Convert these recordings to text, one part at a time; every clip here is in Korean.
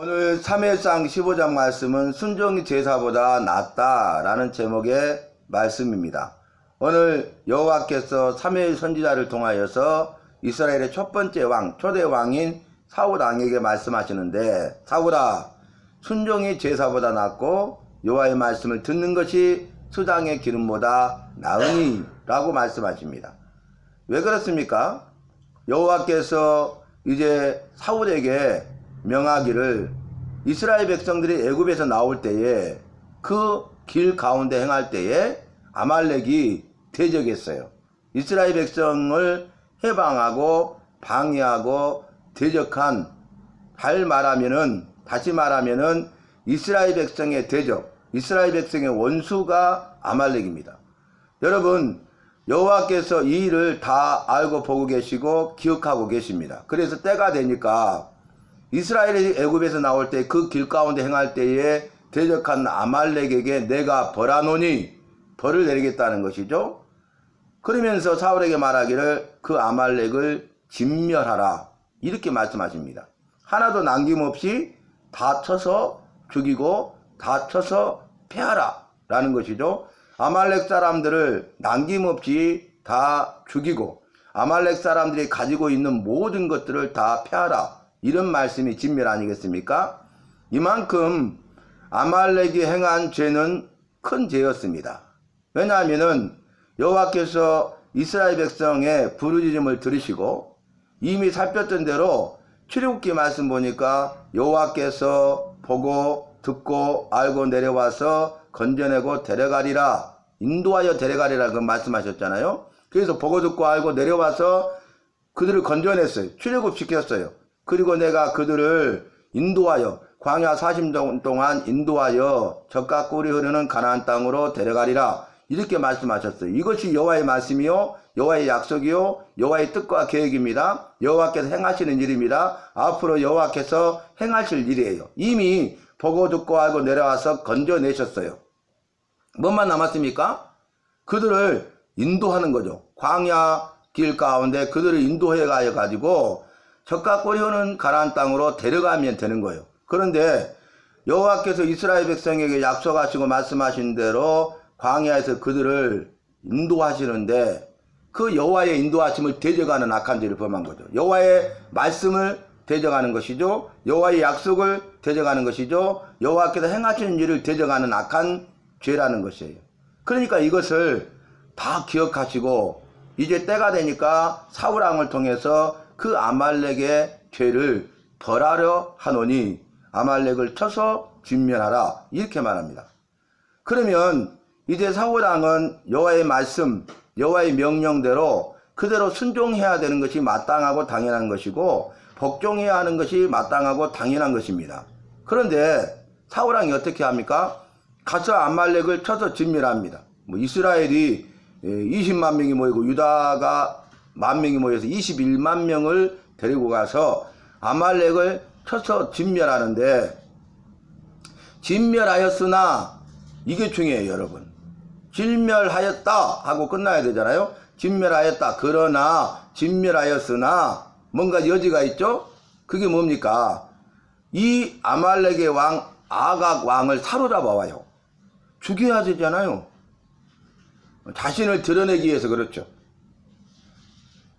오늘 사무엘상 15장 말씀은 순종이 제사보다 낫다 라는 제목의 말씀입니다. 오늘 여호와께서 사무엘 선지자를 통하여서 이스라엘의 첫 번째 왕, 초대 왕인 사울 왕에게 말씀하시는데, 사울아, 순종이 제사보다 낫고 여호와의 말씀을 듣는 것이 수장의 기름보다 나으니 라고 말씀하십니다. 왜 그렇습니까? 여호와께서 이제 사울에게 명하기를 이스라엘 백성들이 애굽에서 나올 때에 그 길 가운데 행할 때에 아말렉이 대적했어요. 이스라엘 백성을 해방하고 방해하고 대적한, 다시 말하면은 이스라엘 백성의 대적, 이스라엘 백성의 원수가 아말렉입니다. 여러분, 여호와께서 이 일을 다 알고 보고 계시고 기억하고 계십니다. 그래서 때가 되니까 이스라엘이 애굽에서 나올 때 그 길 가운데 행할 때에 대적한 아말렉에게 내가 벌하노니, 벌을 내리겠다는 것이죠. 그러면서 사울에게 말하기를 그 아말렉을 진멸하라 이렇게 말씀하십니다. 하나도 남김없이 다 쳐서 죽이고 다 쳐서 패하라 라는 것이죠. 아말렉 사람들을 남김없이 다 죽이고 아말렉 사람들이 가지고 있는 모든 것들을 다 패하라, 이런 말씀이 진멸 아니겠습니까? 이만큼 아말렉이 행한 죄는 큰 죄였습니다. 왜냐하면은 여호와께서 이스라엘 백성의 부르짖음을 들으시고 이미 살폈던 대로 출애굽기 말씀 보니까 여호와께서 보고 듣고 알고 내려와서 건져내고 데려가리라, 인도하여 데려가리라 그 말씀하셨잖아요. 그래서 보고 듣고 알고 내려와서 그들을 건져냈어요. 출애굽시켰어요. 그리고 내가 그들을 인도하여 광야 40년 동안 인도하여 젖과 꿀이 흐르는 가나안 땅으로 데려가리라 이렇게 말씀하셨어요. 이것이 여호와의 말씀이요, 여호와의 약속이요, 여호와의 뜻과 계획입니다. 여호와께서 행하시는 일입니다. 앞으로 여호와께서 행하실 일이에요. 이미 보고 듣고 알고 내려와서 건져내셨어요. 뭐만 남았습니까? 그들을 인도하는 거죠. 광야 길 가운데 그들을 인도해 가지고 젖과 꿀이 흐르는 가나안 땅으로 데려가면 되는 거예요. 그런데 여호와께서 이스라엘 백성에게 약속하시고 말씀하신 대로 광야에서 그들을 인도하시는데 그 여호와의 인도하심을 대적하는 악한 죄를 범한 거죠. 여호와의 말씀을 대적하는 것이죠. 여호와의 약속을 대적하는 것이죠. 여호와께서 행하시는 일을 대적하는 악한 죄라는 것이에요. 그러니까 이것을 다 기억하시고 이제 때가 되니까 사울 왕을 통해서 그 아말렉의 죄를 벌하려 하노니 아말렉을 쳐서 진멸하라 이렇게 말합니다. 그러면 이제 사울 왕은 여호와의 말씀, 여호와의 명령대로 그대로 순종해야 되는 것이 마땅하고 당연한 것이고 복종해야 하는 것이 마땅하고 당연한 것입니다. 그런데 사울 왕이 어떻게 합니까? 가서 아말렉을 쳐서 진멸합니다. 이스라엘이 20만 명이 모이고 유다가 10,000명이 모여서 21만 명을 데리고 가서 아말렉을 쳐서 진멸하는데, 진멸하였으나, 이게 중요해요 여러분. 진멸하였다 하고 끝나야 되잖아요. 진멸하였다. 그러나 진멸하였으나 뭔가 여지가 있죠. 그게 뭡니까? 이 아말렉의 왕 아각 왕을 사로잡아 와요. 죽여야 되잖아요. 자신을 드러내기 위해서 그렇죠.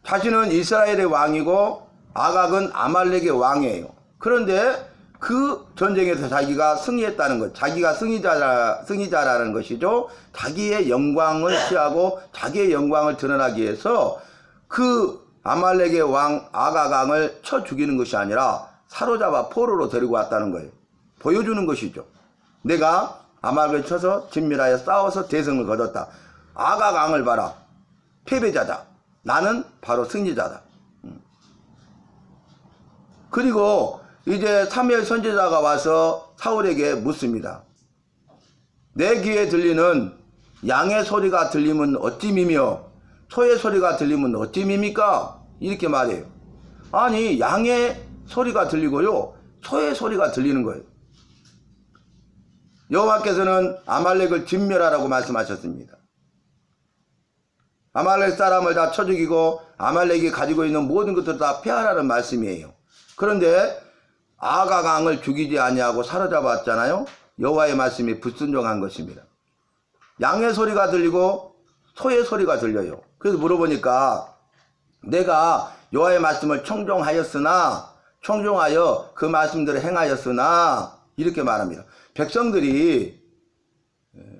자신은 이스라엘의 왕이고 아각은 아말렉의 왕이에요. 그런데 그 전쟁에서 자기가 승리했다는 것, 자기가 승리자라는 것이죠. 자기의 영광을 취하고 자기의 영광을 드러나기 위해서 그 아말렉의 왕 아각 왕을 쳐 죽이는 것이 아니라 사로잡아 포로로 데리고 왔다는 거예요. 보여주는 것이죠. 내가 아말렉을 쳐서 진멸하여 싸워서 대성을 거뒀다. 아각 왕을 봐라. 패배자다. 나는 바로 승리자다. 그리고 이제 사무엘 선지자가 와서 사울에게 묻습니다. 내 귀에 들리는 양의 소리가 들리면 어찌 미며 소의 소리가 들리면 어찌 밉니까? 이렇게 말해요. 아니, 양의 소리가 들리고요, 소의 소리가 들리는 거예요. 여호와께서는 아말렉을 진멸하라고 말씀하셨습니다. 아말렉 사람을 다 쳐 죽이고 아말렉이 가지고 있는 모든 것들을 다 폐하라는 말씀이에요. 그런데 아가강을 죽이지 아니하고 사로잡았잖아요. 여호와의 말씀이 불순종한 것입니다. 양의 소리가 들리고 소의 소리가 들려요. 그래서 물어보니까 내가 여호와의 말씀을 청종하였으나 청종하여 그 말씀들을 행하였으나 이렇게 말합니다. 백성들이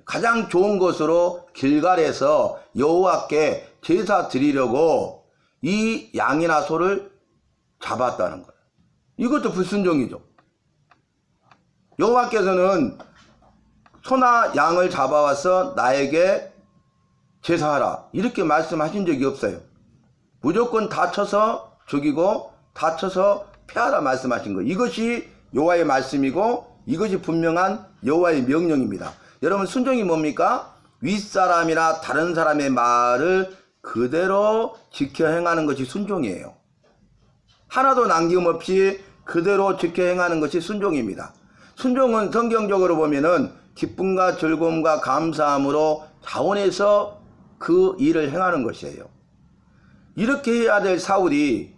가장 좋은 것으로 길갈에서 여호와께 제사 드리려고 이 양이나 소를 잡았다는 거예요. 이것도 불순종이죠. 여호와께서는 소나 양을 잡아와서 나에게 제사하라 이렇게 말씀하신 적이 없어요. 무조건 다쳐서 죽이고 다쳐서 패하라 말씀하신 거예요. 이것이 여호와의 말씀이고 이것이 분명한 여호와의 명령입니다. 여러분, 순종이 뭡니까? 윗사람이나 다른 사람의 말을 그대로 지켜 행하는 것이 순종이에요. 하나도 남김없이 그대로 지켜 행하는 것이 순종입니다. 순종은 성경적으로 보면은 기쁨과 즐거움과 감사함으로 자원해서 그 일을 행하는 것이에요. 이렇게 해야 될 사울이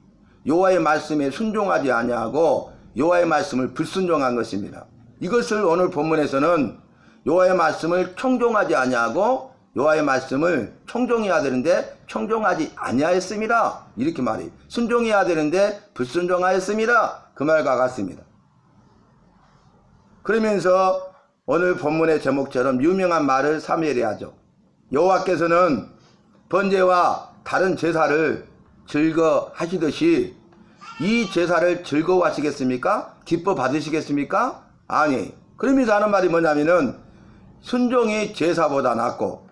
여호와의 말씀에 순종하지 아니하고 여호와의 말씀을 불순종한 것입니다. 이것을 오늘 본문에서는 여호와의 말씀을 청종하지 아니하고 여호와의 말씀을 청종해야 되는데 청종하지 아니하였습니다. 이렇게 말해요. 순종해야 되는데 불순종하였습니다. 그 말과 같습니다. 그러면서 오늘 본문의 제목처럼 유명한 말을 사무엘이 하죠. 여호와께서는 번제와 다른 제사를 즐거하시듯이 이 제사를 즐거워하시겠습니까? 기뻐 받으시겠습니까? 아니. 그러면서 하는 말이 뭐냐면은 순종이 제사보다 낫고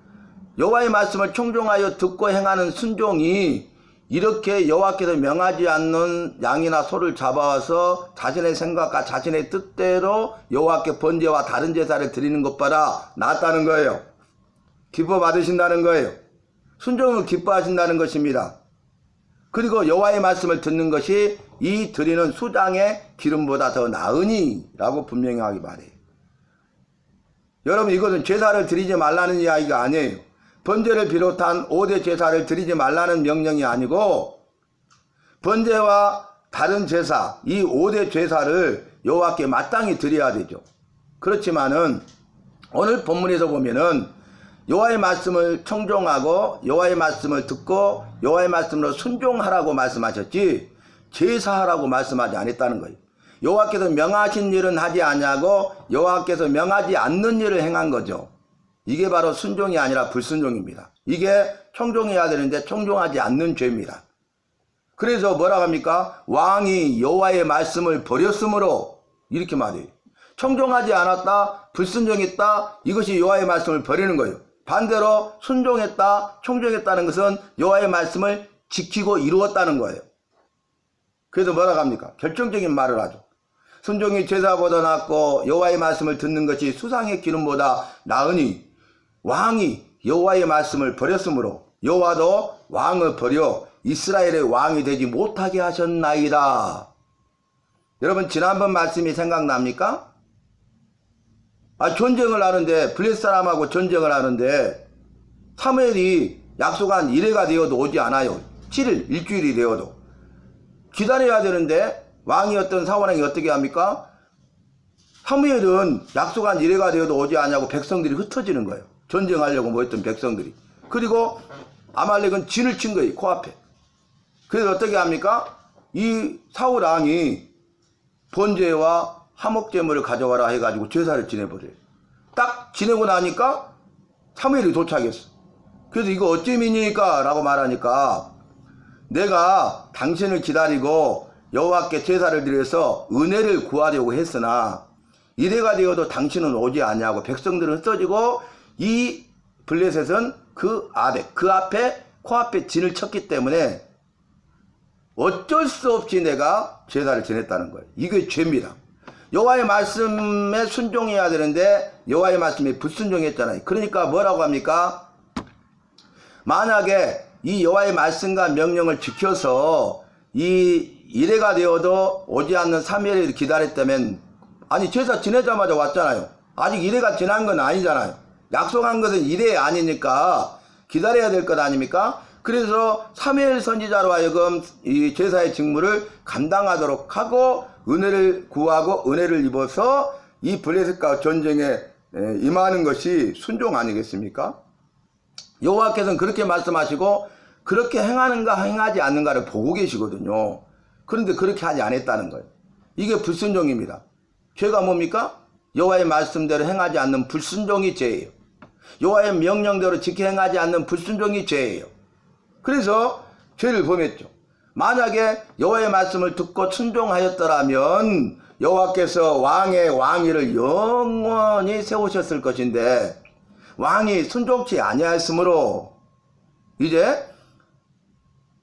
여호와의 말씀을 청종하여 듣고 행하는 순종이 이렇게 여호와께서 명하지 않는 양이나 소를 잡아와서 자신의 생각과 자신의 뜻대로 여호와께 번제와 다른 제사를 드리는 것보다 낫다는 거예요. 기뻐 받으신다는 거예요. 순종을 기뻐하신다는 것입니다. 그리고 여호와의 말씀을 듣는 것이 이 드리는 수장의 기름보다 더 나으니 라고 분명히 하기 말해요. 여러분, 이것은 제사를 드리지 말라는 이야기가 아니에요. 번제를 비롯한 5대 제사를 드리지 말라는 명령이 아니고 번제와 다른 제사, 이 5대 제사를 여호와께 마땅히 드려야 되죠. 그렇지만은 오늘 본문에서 보면은 여호와의 말씀을 청종하고 여호와의 말씀을 듣고 여호와의 말씀으로 순종하라고 말씀하셨지 제사하라고 말씀하지 않았다는 거예요. 여호와께서 명하신 일은 하지 아니하고 여호와께서 명하지 않는 일을 행한 거죠. 이게 바로 순종이 아니라 불순종입니다. 이게 청종해야 되는데 청종하지 않는 죄입니다. 그래서 뭐라고 합니까? 왕이 여호와의 말씀을 버렸으므로 이렇게 말해요. 청종하지 않았다, 불순종했다, 이것이 여호와의 말씀을 버리는 거예요. 반대로 순종했다, 청종했다는 것은 여호와의 말씀을 지키고 이루었다는 거예요. 그래서 뭐라고 합니까? 결정적인 말을 하죠. 순종이 제사보다 낫고 여호와의 말씀을 듣는 것이 수상의 기름보다 나으니 왕이 여호와의 말씀을 버렸으므로 여호와도 왕을 버려 이스라엘의 왕이 되지 못하게 하셨나이다. 여러분, 지난번 말씀이 생각납니까? 전쟁을 하는데 블레셋 사람하고 전쟁을 하는데 사무엘이 약속한 이래가 되어도 오지 않아요. 7일, 일주일이 되어도 기다려야 되는데 왕이었던 사원왕이 어떻게 합니까? 사무엘은 약속한 이래가 되어도 오지 않냐고 백성들이 흩어지는 거예요. 전쟁하려고 모였던 백성들이. 그리고 아말렉은 진을 친 거예요. 코앞에. 그래서 어떻게 합니까? 이 사울왕이 번제와 화목제물을 가져와라 해가지고 제사를 지내버려요. 딱 지내고 나니까 사무엘이 도착했어. 그래서 이거 어찌미니까 라고 말하니까 내가 당신을 기다리고 여호와께 제사를 드려서 은혜를 구하려고 했으나 이래가 되어도 당신은 오지 않냐고 백성들은 흩어지고 이 블레셋은 그 앞에 코앞에 진을 쳤기 때문에 어쩔 수 없이 내가 제사를 지냈다는 거예요. 이게 죄입니다. 여호와의 말씀에 순종해야 되는데 여호와의 말씀에 불순종했잖아요. 그러니까 뭐라고 합니까? 만약에 이 여호와의 말씀과 명령을 지켜서 이 이래가 되어도 오지 않는 사무엘을 기다렸다면, 아니 제사 지내자마자 왔잖아요. 아직 이래가 지난 건 아니잖아요. 약속한 것은 이래 아니니까 기다려야 될 것 아닙니까? 그래서 사무엘 선지자로 하여금 이 제사의 직무를 감당하도록 하고 은혜를 구하고 은혜를 입어서 이 블레셋과 전쟁에 임하는 것이 순종 아니겠습니까? 여호와께서는 그렇게 말씀하시고 그렇게 행하는가 행하지 않는가를 보고 계시거든요. 그런데 그렇게 하지 않았다는 거예요. 이게 불순종입니다. 죄가 뭡니까? 여호와의 말씀대로 행하지 않는 불순종이 죄예요. 여호와의 명령대로 지켜 행하지 않는 불순종이 죄예요. 그래서 죄를 범했죠. 만약에 여호와의 말씀을 듣고 순종하였더라면 여호와께서 왕의 왕위를 영원히 세우셨을 것인데 왕이 순종치 아니하였으므로 이제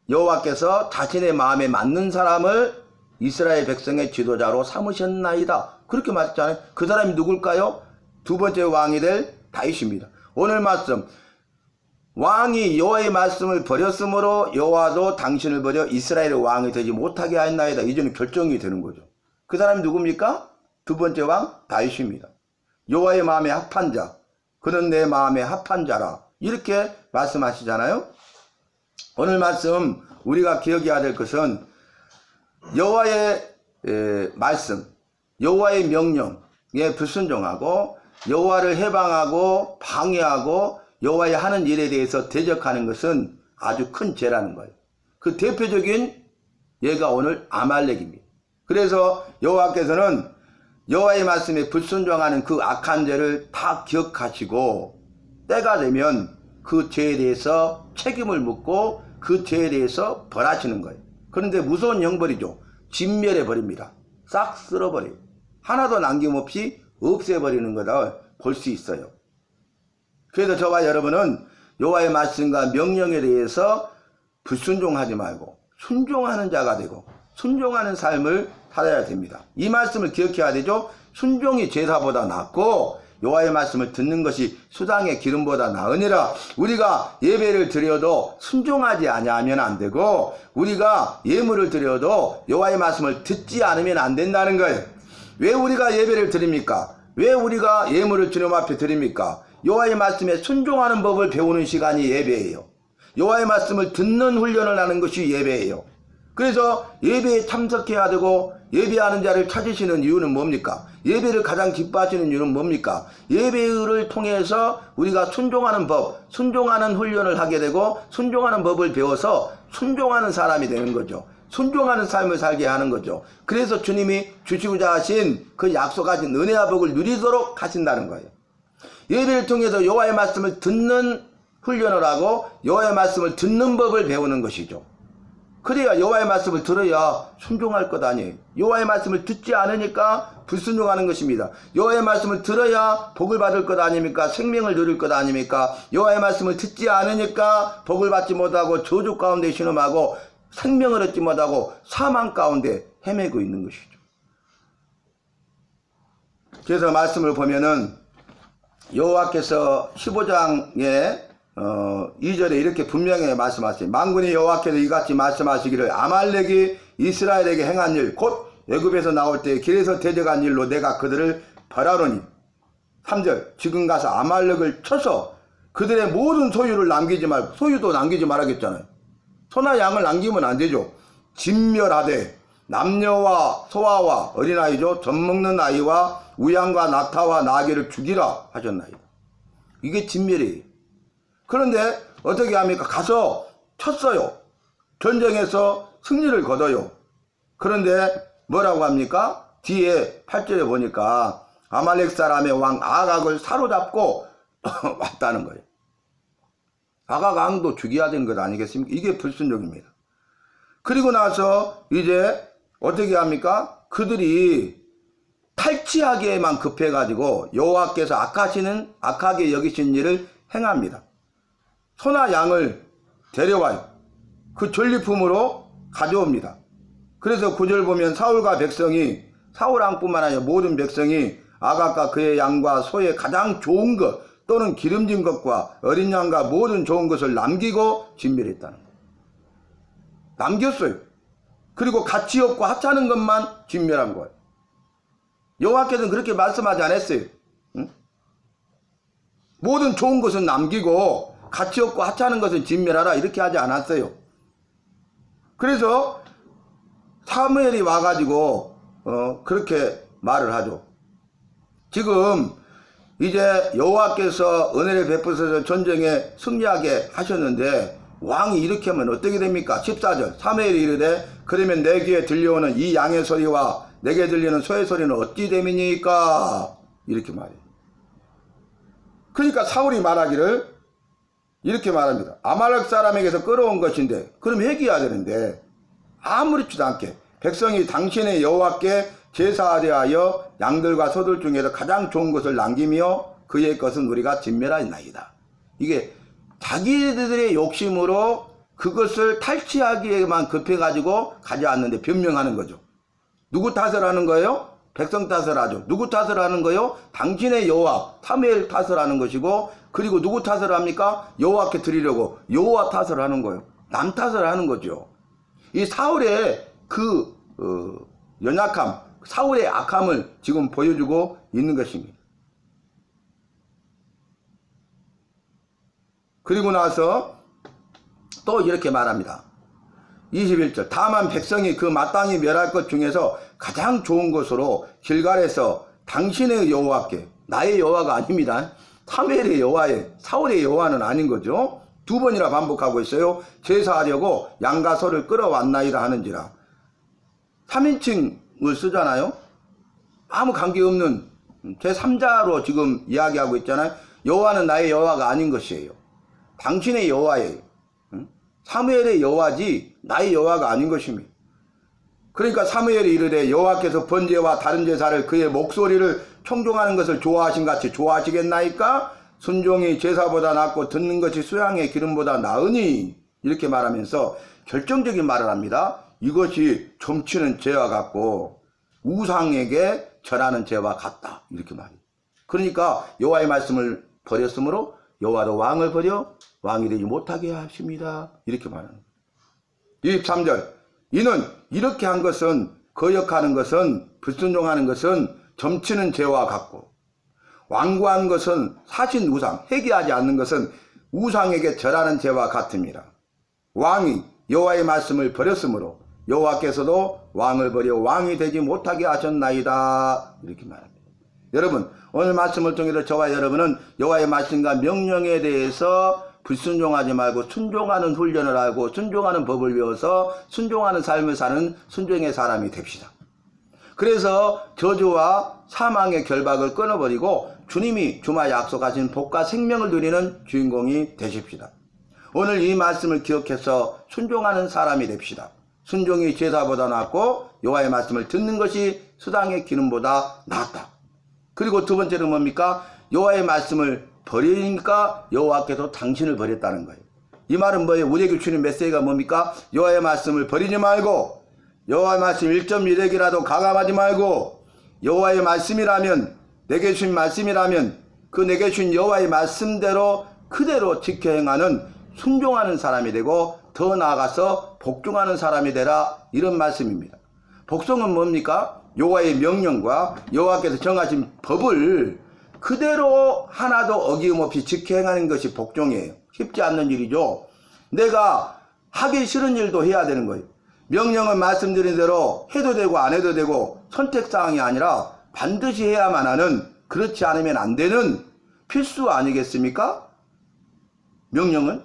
여호와께서 자신의 마음에 맞는 사람을 이스라엘 백성의 지도자로 삼으셨나이다. 그렇게 말했잖아요. 그 사람이 누굴까요? 두 번째 왕이 될 다윗입니다. 오늘 말씀, 왕이 여호와의 말씀을 버렸으므로 여호와도 당신을 버려 이스라엘의 왕이 되지 못하게 하였나이다. 이제는 결정이 되는 거죠. 그 사람이 누굽니까? 두 번째 왕 다윗입니다. 여호와의 마음에 합한 자, 그는 내 마음에 합한 자라. 이렇게 말씀하시잖아요. 오늘 말씀 우리가 기억해야 될 것은 여호와의 말씀, 여호와의 명령에 불순종하고 여호와를 해방하고 방해하고 여호와의 하는 일에 대해서 대적하는 것은 아주 큰 죄라는 거예요. 그 대표적인 예가 오늘 아말렉입니다. 그래서 여호와께서는 여호와의 말씀에 불순종하는 그 악한 죄를 다 기억하시고 때가 되면 그 죄에 대해서 책임을 묻고 그 죄에 대해서 벌하시는 거예요. 그런데 무서운 형벌이죠. 진멸해 버립니다. 싹 쓸어버려요. 하나도 남김없이 없애버리는 거다 볼 수 있어요. 그래서 저와 여러분은 여호와의 말씀과 명령에 대해서 불순종하지 말고 순종하는 자가 되고 순종하는 삶을 살아야 됩니다. 이 말씀을 기억해야 되죠. 순종이 제사보다 낫고 여호와의 말씀을 듣는 것이 수당의 기름보다 나으니라. 우리가 예배를 드려도 순종하지 아니하면 안 되고 우리가 예물을 드려도 여호와의 말씀을 듣지 않으면 안 된다는 거예요. 왜 우리가 예배를 드립니까? 왜 우리가 예물을 주님 앞에 드립니까? 여호와의 말씀에 순종하는 법을 배우는 시간이 예배예요. 여호와의 말씀을 듣는 훈련을 하는 것이 예배예요. 그래서 예배에 참석해야 되고 예배하는 자를 찾으시는 이유는 뭡니까? 예배를 가장 기뻐하시는 이유는 뭡니까? 예배를 통해서 우리가 순종하는 법, 순종하는 훈련을 하게 되고 순종하는 법을 배워서 순종하는 사람이 되는 거죠. 순종하는 삶을 살게 하는 거죠. 그래서 주님이 주시고자 하신 그 약속하신 은혜와 복을 누리도록 하신다는 거예요. 예배를 통해서 여호와의 말씀을 듣는 훈련을 하고 여호와의 말씀을 듣는 법을 배우는 것이죠. 그래야 여호와의 말씀을 들어야 순종할 것 아니에요. 여호와의 말씀을 듣지 않으니까 불순종하는 것입니다. 여호와의 말씀을 들어야 복을 받을 것 아닙니까? 생명을 누릴 것 아닙니까? 여호와의 말씀을 듣지 않으니까 복을 받지 못하고 저주 가운데 신음하고 생명을 얻지 못하고 사망 가운데 헤매고 있는 것이죠. 그래서 말씀을 보면은 여호와께서 15장에 2절에 이렇게 분명히 말씀하세요. 만군의 여호와께서 이같이 말씀하시기를 아말렉이 이스라엘에게 행한 일 곧 애굽에서 나올 때 길에서 대적한 일로 내가 그들을 벌하노니. 3절 지금 가서 아말렉을 쳐서 그들의 모든 소유를 남기지 말고, 소유도 남기지 말아야겠잖아요. 소나 양을 남기면 안 되죠. 진멸하되 남녀와 소아와 어린아이죠. 젖먹는 아이와 우양과 낙타와 나귀를 죽이라 하셨나이다. 이게 진멸이에요. 그런데 어떻게 합니까? 가서 쳤어요. 전쟁에서 승리를 거둬요. 그런데 뭐라고 합니까? 뒤에 8절에 보니까 아말렉 사람의 왕 아각을 사로잡고 왔다는 거예요. 아각 왕도 죽여야 되는 것 아니겠습니까? 이게 불순종입니다. 그리고 나서 이제 어떻게 합니까? 그들이 탈취하기에만 급해가지고 여호와께서 악하게 여기신 일을 행합니다. 소나 양을 데려와요. 그 전리품으로 가져옵니다. 그래서 9절 보면 사울과 백성이, 사울 왕뿐만 아니라 모든 백성이 아각과 그의 양과 소의 가장 좋은 것 또는 기름진 것과 어린 양과 모든 좋은 것을 남기고 진멸했다는 거예요. 남겼어요. 그리고 가치 없고 하찮은 것만 진멸한 거예요. 여호와께서는 그렇게 말씀하지 않았어요. 응? 모든 좋은 것은 남기고 가치 없고 하찮은 것은 진멸하라 이렇게 하지 않았어요. 그래서 사무엘이 와가지고 그렇게 말을 하죠. 지금 이제 여호와께서 은혜를 베푸셔서 전쟁에 승리하게 하셨는데 왕이 이렇게 하면 어떻게 됩니까? 14절 사무엘이 이르되 그러면 내 귀에 들려오는 이 양의 소리와 내게 들리는 소의 소리는 어찌 됨이니까? 이렇게 말해요. 그러니까 사울이 말하기를 이렇게 말합니다. 아말렉 사람에게서 끌어온 것인데 그럼 회개해야 되는데 아무렇지도 않게 백성이 당신의 여호와께 제사하려 하여 양들과 소들 중에서 가장 좋은 것을 남기며 그의 것은 우리가 진멸하였나이다. 이게 자기들의 욕심으로 그것을 탈취하기에만 급해가지고 가져왔는데 변명하는 거죠. 누구 탓을 하는 거예요? 백성 탓을 하죠. 누구 탓을 하는 거예요? 당신의 여호와 사무엘 탓을 하는 것이고, 그리고 누구 탓을 합니까? 여호와께 드리려고 여호와 탓을 하는 거예요. 남 탓을 하는 거죠. 이 사울의 그 연약함, 사울의 악함을 지금 보여주고 있는 것입니다. 그리고 나서 또 이렇게 말합니다. 21절 다만 백성이 그 마땅히 멸할 것 중에서 가장 좋은 것으로 길갈에서 당신의 여호와께, 나의 여호와가 아닙니다. 사무엘의 여호와에, 사울의 여호와는 아닌 거죠. 두 번이나 반복하고 있어요. 제사하려고 양과 소를 끌어왔나이다 하는지라. 3인칭을 쓰잖아요. 아무 관계없는 제3자로 지금 이야기하고 있잖아요. 여호와는 나의 여호와가 아닌 것이에요. 당신의 여호와예요. 사무엘의 여호와지 나의 여호와가 아닌 것입니다. 그러니까 사무엘이 이르되 여호와께서 번제와 다른 제사를 그의 목소리를 청종하는 것을 좋아하신 같이 좋아하시겠나이까? 순종이 제사보다 낫고 듣는 것이 수양의 기름보다 나으니, 이렇게 말하면서 결정적인 말을 합니다. 이것이 점치는 죄와 같고 우상에게 절하는 죄와 같다, 이렇게 말해요. 그러니까 여호와의 말씀을 버렸으므로 여호와도 왕을 버려 왕이 되지 못하게 하십니다, 이렇게 말하는 거예요. 23절 이는 이렇게 한 것은, 거역하는 것은, 불순종하는 것은 점치는 죄와 같고 완고한 것은 사신 우상, 회개하지 않는 것은 우상에게 절하는 죄와 같습니다. 왕이 여호와의 말씀을 버렸으므로 여호와께서도 왕을 버려 왕이 되지 못하게 하셨나이다, 이렇게 말합니다. 여러분, 오늘 말씀을 통해서 저와 여러분은 여호와의 말씀과 명령에 대해서 불순종하지 말고 순종하는 훈련을 하고 순종하는 법을 배워서 순종하는 삶을 사는 순종의 사람이 됩시다. 그래서 저주와 사망의 결박을 끊어버리고 주님이 주마 약속하신 복과 생명을 누리는 주인공이 되십시다. 오늘 이 말씀을 기억해서 순종하는 사람이 됩시다. 순종이 제사보다 낫고 여호와의 말씀을 듣는 것이 수당의 기름보다 낫다. 그리고 두 번째는 뭡니까? 여호와의 말씀을 버리니까 여호와께서 당신을 버렸다는 거예요. 이 말은 뭐예요? 우리에게 주는 메시지가 뭡니까? 여호와의 말씀을 버리지 말고, 여호와의 말씀 1.1핵이라도 가감하지 말고, 여호와의 말씀이라면, 내게 주신 말씀이라면 그 내게 주신 여호와의 말씀대로 그대로 지켜 행하는 순종하는 사람이 되고, 더 나아가서 복종하는 사람이 되라, 이런 말씀입니다. 복종은 뭡니까? 여호와의 명령과 여호와께서 정하신 법을 그대로 하나도 어김없이 지켜 행하는 것이 복종이에요. 쉽지 않는 일이죠. 내가 하기 싫은 일도 해야 되는 거예요. 명령은 말씀드린 대로 해도 되고 안 해도 되고 선택사항이 아니라 반드시 해야만 하는, 그렇지 않으면 안 되는 필수 아니겠습니까? 명령은.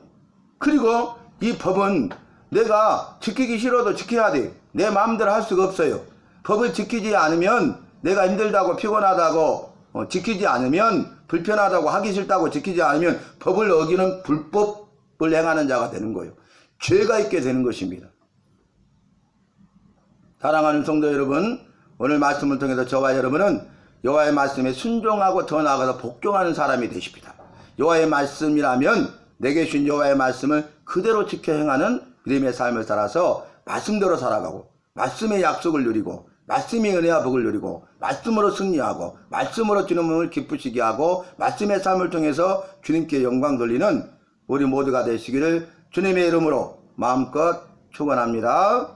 그리고 이 법은 내가 지키기 싫어도 지켜야 돼요. 내 마음대로 할 수가 없어요. 법을 지키지 않으면, 내가 힘들다고 피곤하다고 지키지 않으면, 불편하다고 하기 싫다고 지키지 않으면 법을 어기는 불법을 행하는 자가 되는 거예요. 죄가 있게 되는 것입니다. 사랑하는 성도 여러분, 오늘 말씀을 통해서 저와 여러분은 여호와의 말씀에 순종하고 더 나아가서 복종하는 사람이 되십니다. 여호와의 말씀이라면 내게 주신 여호와의 말씀을 그대로 지켜 행하는 믿음의 삶을 살아서 말씀대로 살아가고, 말씀의 약속을 누리고, 말씀의 은혜와 복을 누리고, 말씀으로 승리하고, 말씀으로 주님을 기쁘시게 하고, 말씀의 삶을 통해서 주님께 영광 돌리는 우리 모두가 되시기를 주님의 이름으로 마음껏 축원합니다.